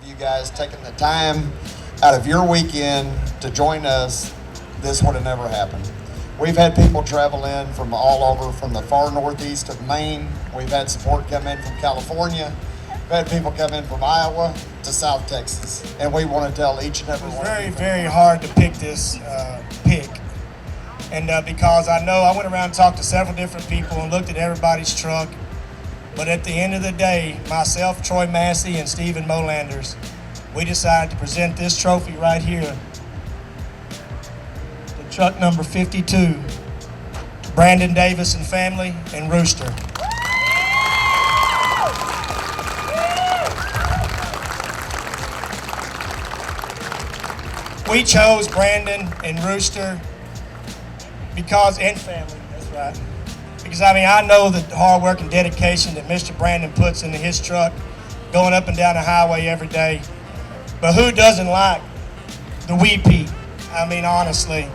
of you guys taking the time out of your weekend to join us. This would have never happened. We've had people travel in from all over, from the far northeast of Maine. We've had support come in from California. We've had people come in from Iowa to South Texas. And we want to tell each and every one of you. It's very hard to pick this pick. And because I know I went around and talked to several different people and looked at everybody's truck. But at the end of the day, myself, Troy Massey, and Stephen Molanders, we decided to present this trophy right here to truck number 52, Brandon Davis and family in Rooster. We chose Brandon and Rooster because, and family, that's right. Because I know the hard work and dedication that Mr. Brandon puts into his truck, going up and down the highway every day. But who doesn't like the wee Pete? Honestly,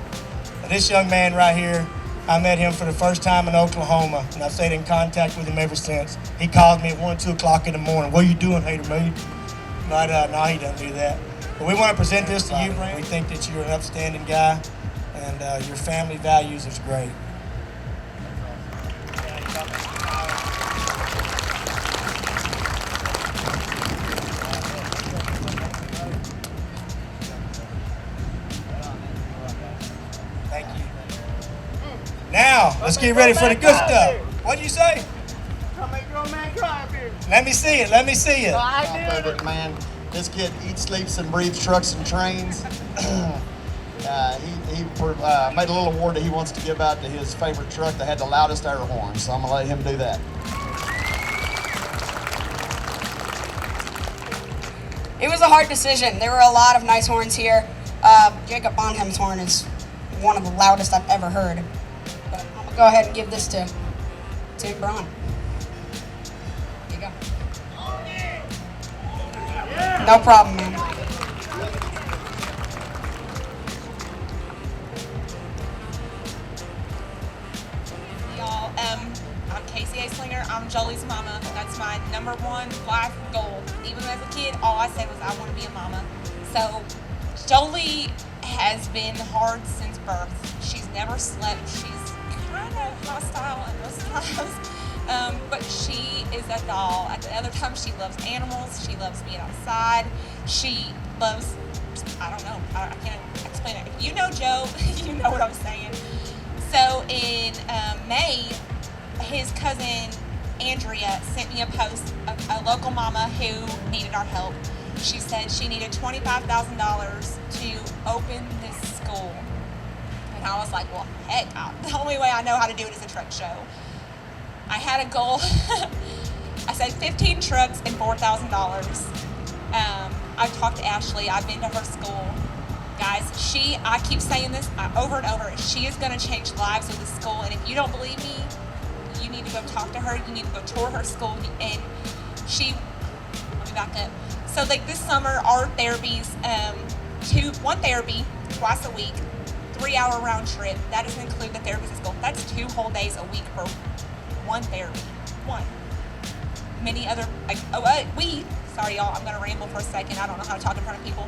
this young man right here, I met him for the first time in Oklahoma, and I've stayed in contact with him ever since. He calls me at 1, 2 o'clock in the morning. What are you doing, hater mate? But no, he doesn't do that. But we want to present this to you, Brandon. We think that you're an upstanding guy, and your family values is great. Thank you. Now, let's get ready for the good stuff. What'd you say? Come make your man cry up here. Let me see it. Let me see it. My favorite man. This kid eats, sleeps, and breathes trucks and trains. He made a little award that he wants to give out to his favorite truck that had the loudest air horn. So I'm gonna let him do that. It was a hard decision. There were a lot of nice horns here. Jacob Bonham's horn is one of the loudest I've ever heard. But I'm gonna go ahead and give this to Tim Braun. Here you go. No problem, man. Y'all, I'm Casey A. Slinger. I'm Jolie's mama. That's my #1 life goal. Even as a kid, all I said was I want to be a mama. So Jolie has been hard since birth. She's never slept. She's kind of hostile at most times, but she is a doll. At the other time, she loves animals. She loves being outside. She loves, I don't know, I can't explain it. If you know Joe, you know what I'm saying. So in May, his cousin Andrea sent me a post of a local mama who needed our help. She said she needed $25,000 to open this school. And I was like, well, heck, the only way I know how to do it is a truck show. I had a goal. I said 15 trucks and $4,000. I've talked to Ashley. I've been to her school. Guys, I keep saying this over and over, she is going to change lives with the school. And if you don't believe me, you need to go talk to her. You need to go tour her school. And let me back up. So like this summer, our therapies, one therapy twice a week, 3-hour round trip. That doesn't include the therapies at school. That's 2 whole days a week for one therapy. One. Many other, sorry y'all, I'm going to ramble for a second. I don't know how to talk in front of people.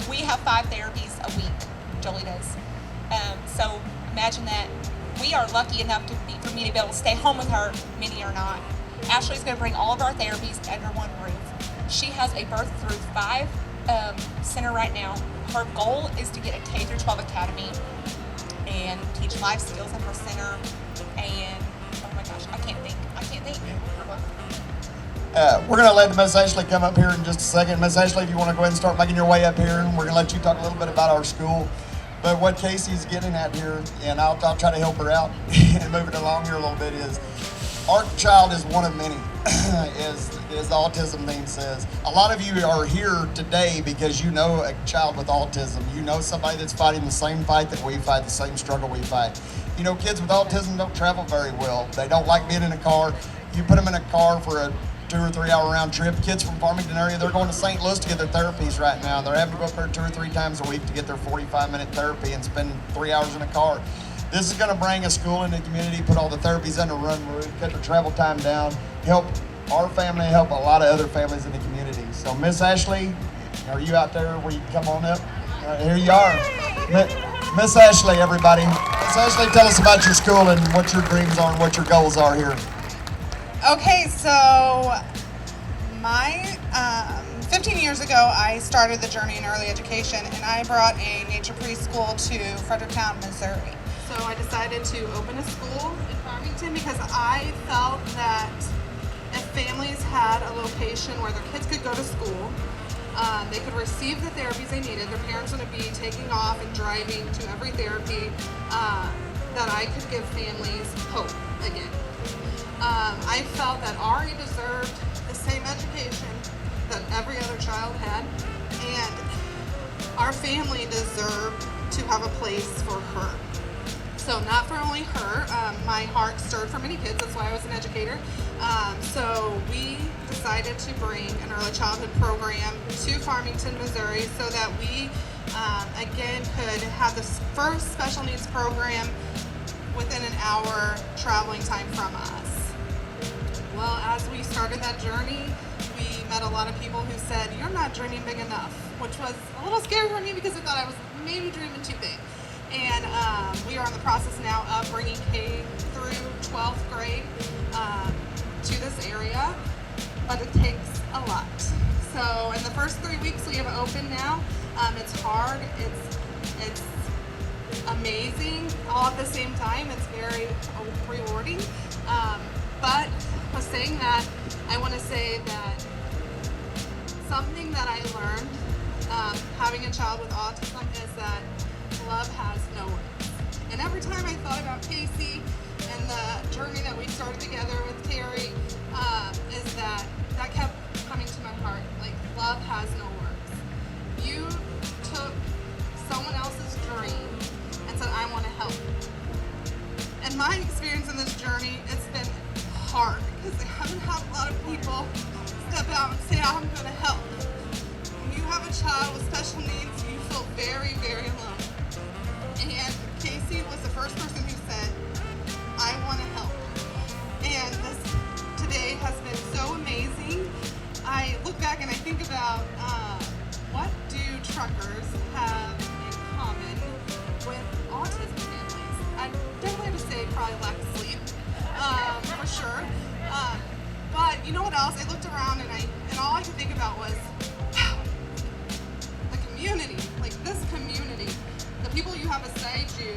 We have 5 therapies a week, Jolie does. So imagine that. We are lucky enough for me to be able to stay home with her. Many are not. Ashley's going to bring all of our therapies under one roof. She has a birth through 5 center right now. Her goal is to get a K-12 academy and teach life skills in her center. And oh my gosh, I can't think. We're going to let Miss Ashley come up here in just a second. Miss Ashley, if you want to go ahead and start making your way up here, and we're going to let you talk a little bit about our school. But what Casey's getting at here, and I'll try to help her out and move it along here a little bit, is our child is one of many, as the autism theme says. A lot of you are here today because you know a child with autism. You know somebody that's fighting the same fight that we fight, the same struggle we fight. You know, kids with autism don't travel very well. They don't like being in a car. You put them in a car for a 2 or 3 hour round trip. Kids from Farmington area, they're going to St. Louis to get their therapies right now. They're having to go up there 2 or 3 times a week to get their 45-minute therapy and spend 3 hours in a car. This is going to bring a school in the community, put all the therapies under one roof, cut their travel time down, help our family, help a lot of other families in the community. So Miss Ashley, are you out there where you can come on up? Here you are. Miss Ashley, everybody. Miss Ashley, tell us about your school and what your dreams are and what your goals are here. Okay, so my 15 years ago, I started the journey in early education, and I brought a nature preschool to Fredericktown, Missouri. So I decided to open a school in Farmington because I felt that if families had a location where their kids could go to school, they could receive the therapies they needed. Their parents wouldn't be taking off and driving to every therapy, that I could give families hope again. I felt that Ari deserved the same education that every other child had, and our family deserved to have a place for her. So not for only her, my heart stirred for many kids, that's why I was an educator. So we decided to bring an early childhood program to Farmington, Missouri, so that we, again, could have the first special needs program within an hour traveling time from us. Well, as we started that journey, we met a lot of people who said, "You're not dreaming big enough," which was a little scary for me because I thought I was maybe dreaming too big. And we are in the process now of bringing K through 12th grade to this area, but it takes a lot. So in the first 3 weeks we have open now. It's hard, it's amazing, all at the same time. It's very rewarding. But with saying that, I want to say that something that I learned having a child with autism is that love has no words. And every time I thought about Casey and the journey that we started together with Terry, is that kept coming to my heart. Like, love has no words. You took someone else's dream and said, "I want to help." And my experience in this journey, it's been hard because I haven't had a lot of people step out and say, "I'm going to help." When you have a child with special needs, you feel very, very alone. And Casey was the first person who said, "I want to help." And this today has been so amazing. I look back and I think about what do truckers have in common with autism families? I definitely have to say probably lack of sleep, for sure. But you know what else? I looked around and all I could think about was, wow, the community, like this community. The people you have beside you,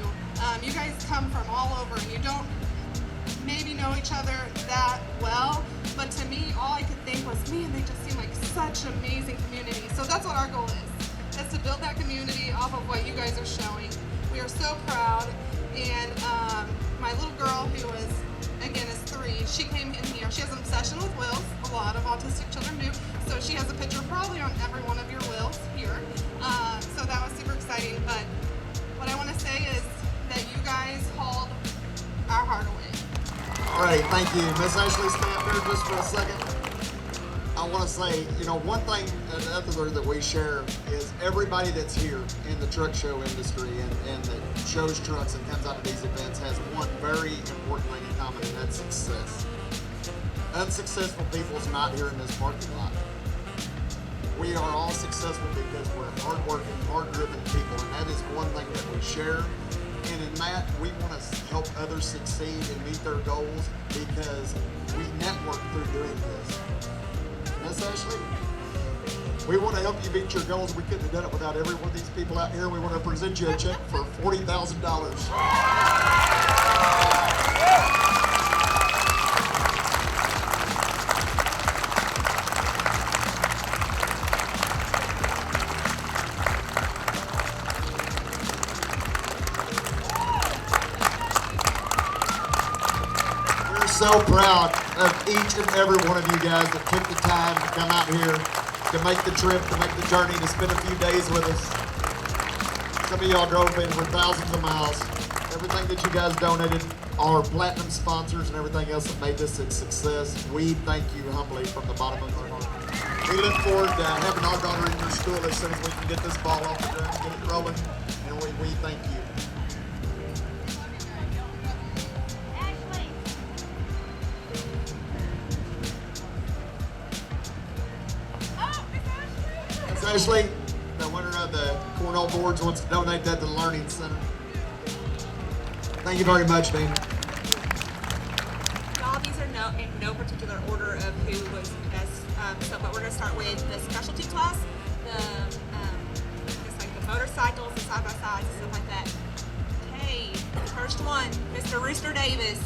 you guys come from all over and you don't maybe know each other that well, but to me, all I could think was, man, they just seem like such amazing community. So that's what our goal is to build that community off of what you guys are showing. We are so proud, and my little girl, who is, again, is 3, she came in here, she has an obsession with wheels, a lot of autistic children do, so she has a picture probably on every one of your wheels here, so that was super exciting. But what I want to say is that you guys hold our heart away. All right, thank you. Miss Ashley, stay up there just for a second. I want to say, one thing, another that we share is everybody that's here in the truck show industry and that shows trucks and comes out to these events has one very important thing in common, and that's success. Unsuccessful people's not here in this parking lot. We are all successful because we're hardworking, hard-driven people, and that is one thing that we share. And in that, we want to help others succeed and meet their goals because we network through doing this. Miss Ashley, we want to help you meet your goals. We couldn't have done it without every one of these people out here. We want to present you a check for $40,000. So proud of each and every one of you guys that took the time to come out here, to make the trip, to make the journey, to spend a few days with us. Some of y'all drove in for thousands of miles. Everything that you guys donated, our platinum sponsors and everything else that made this a success, we thank you humbly from the bottom of our heart. We look forward to having our daughter in your school as soon as we can get this ball off the ground, get it rolling, and we thank you. Oh, Miss especially the winner of the Cornell Boards wants to donate that to the Learning Center. Thank you very much, Dean. Y'all, these are in no particular order of who was best. But we're going to start with the specialty class, it's like the motorcycles, the side by sides, and stuff like that. Okay, first one, Mr. Rooster Davis.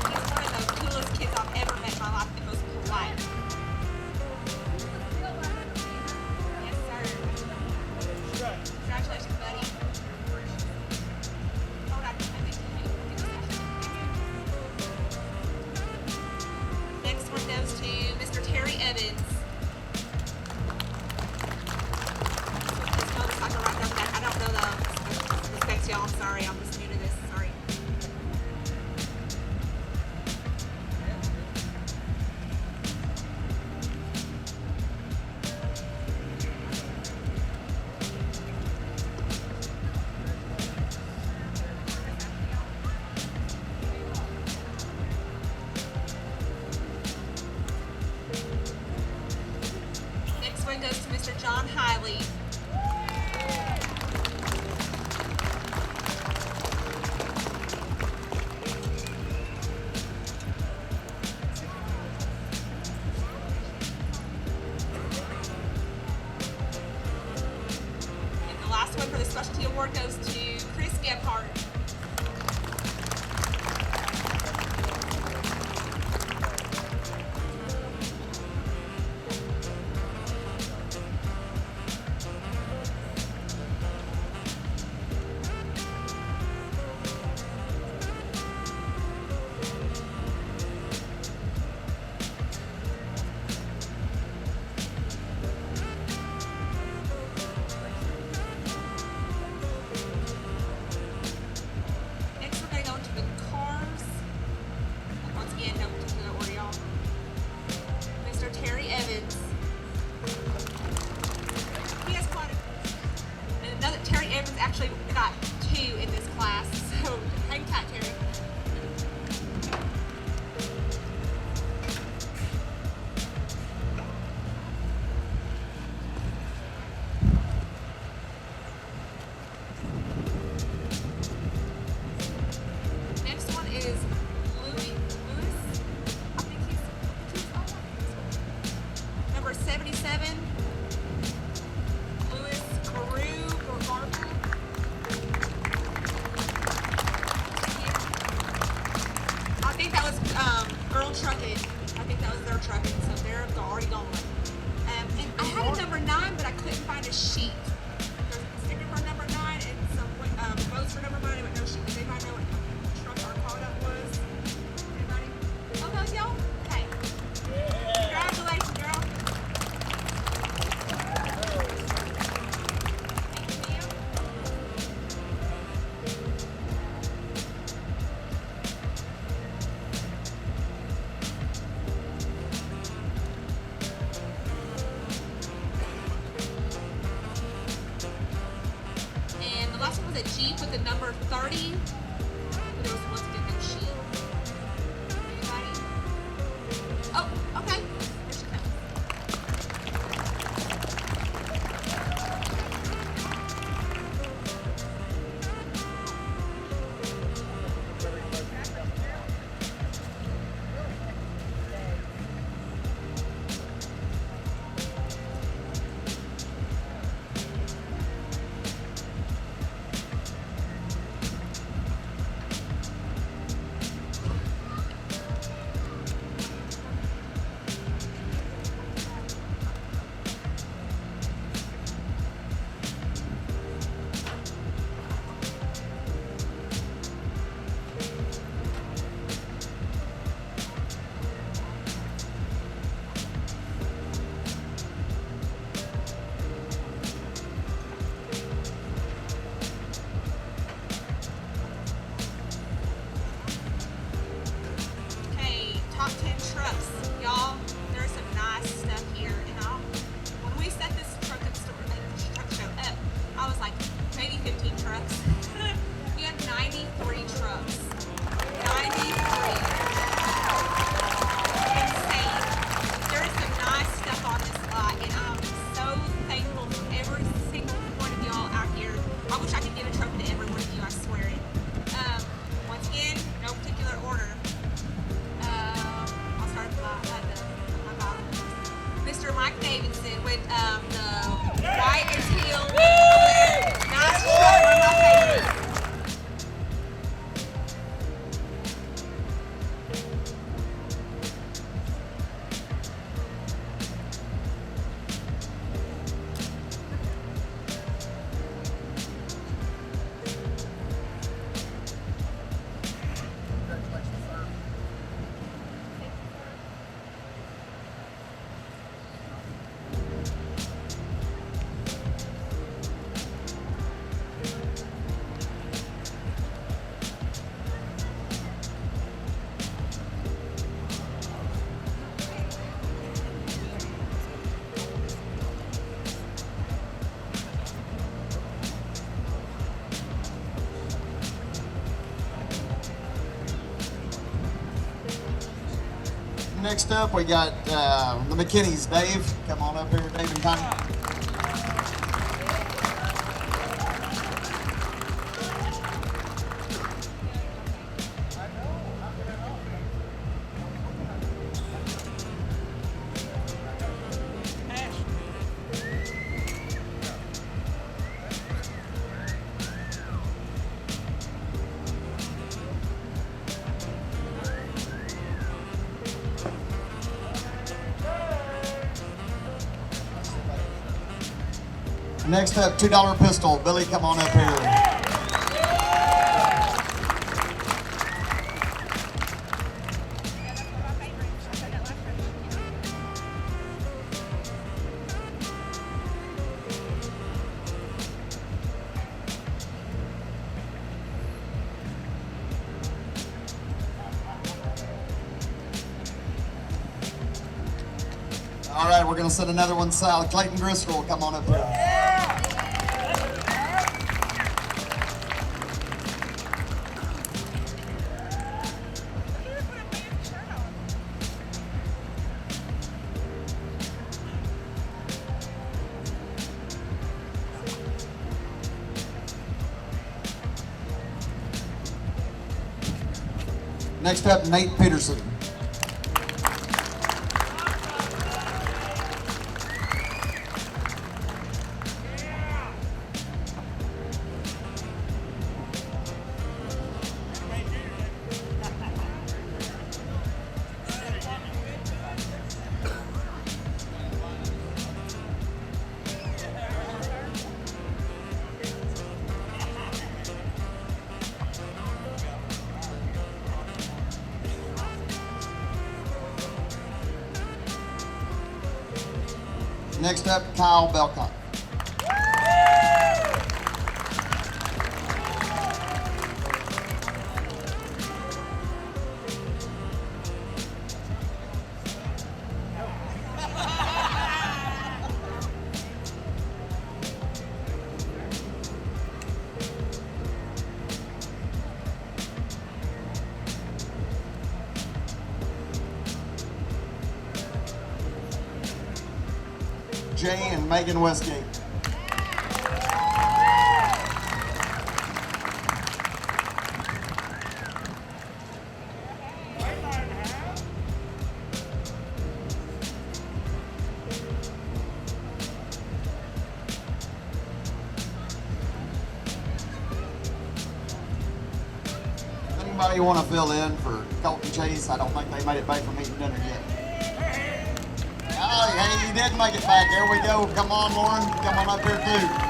He's one of the coolest kids I've ever met in my life, the most polite. Yes, sir. Congratulations, buddy. Hold on, I think next one goes to Mr. Terry Evans. This motorcycle right there, I don't know the specs, y'all. I'm sorry, I'm just new to this. Sorry. Next one goes to Mr. John Hiley. And the last one for the specialty award goes to Chris Gebhardt. Next, we're going to go into the cars. Once again, no particular order, y'all. Mr. Terry Evans. He has quite a... And another, Terry Evans actually got 2 in this class, so hang tight, Terry. Next one is Lewis. I think he's number 77. Louis Carew or Garber. I think that was Earl Trucking. I think that was their trucking, so they're already gone. And I had a number 9, but I couldn't find a sheet. There's a sticker for number 9 and some votes for number 9, but no sheet. Does anybody know what truck our call that was? Anybody? Oh, those y'all? Okay. Congratulations, girl. Thank you, ma'am. And the last one was a Jeep with the number 30. Next up, we got the McKinneys. Dave, come on up here, Dave and Connie. Next up, $2 pistol. Billy, come on up here. All right, we're gonna send another one south. Clayton Driscoll, come on up here. Next up, Nate Peterson. Next up, Kyle Belcott. Jay and Megan Westgate. Anybody want to fill in for Colton Chase? I don't think they made it back from eating dinner yet. Oh, hey, you did make it back. There we go. Come on, Lauren. Come on up here, too.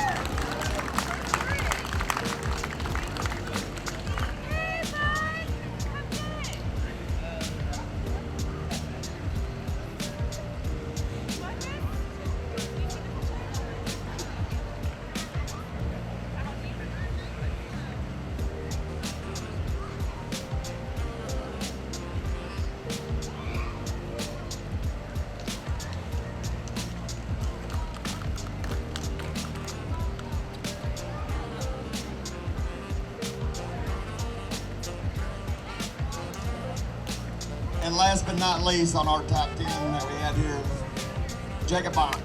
And last but not least on our top 10 that we had here, Jacob Bond.